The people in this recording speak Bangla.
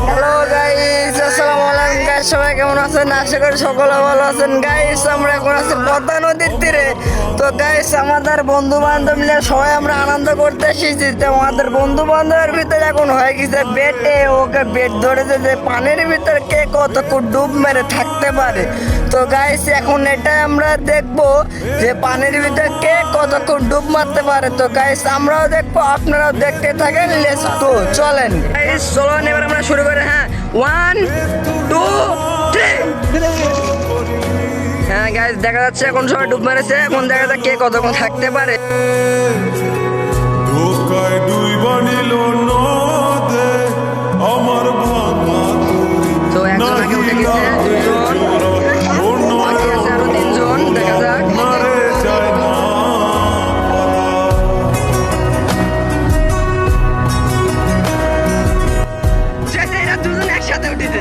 হ্যালো গাইস, আসসালামু আলাইকুম গাইস। সবাই কেমন আছেন? আশা করি সকলে ভালো আছেন গাইস। আমরা এখন আছি পদ্মা নদীর তীরে। তো গাইস, আমাদের বন্ধু বান্ধব মিলে সবাই আমরা আনন্দ করতে এসেছি। তো আমাদের বন্ধু বান্ধবের ভিতরে এখন হয়ে গেছে বেটে, ওকে বেট ধরেছে যে পানির ভিতরে কে কতক্ষণ ডুব মেরে থাকতে পারে। তো গাইস, এখন এটাই আমরা দেখবো যে পানির ভিতরে কে কতক্ষণ ডুব মারতে পারে। তো গাইস, আমরাও দেখবো, আপনারাও দেখতে থাকেন। লেটস গো, চলেন গাইস, চলুন এবার আমরা শুরু করি। হ্যাঁ, 1 2 3। হ্যাঁ গাইস, দেখা যাচ্ছে এখন সবাই ডুব মেরেছে। এখন দেখা যাক কে কতক্ষণ থাকতে পারে। ধোকায় দুই বানিল নদে আমার ভাঙা তো একজন আগে উঠে গেছে, দুইজন বাকি আছে, আরো তিনজন। দেখা যাক। যায় না এরা দুজন একসাথে উঠেছে।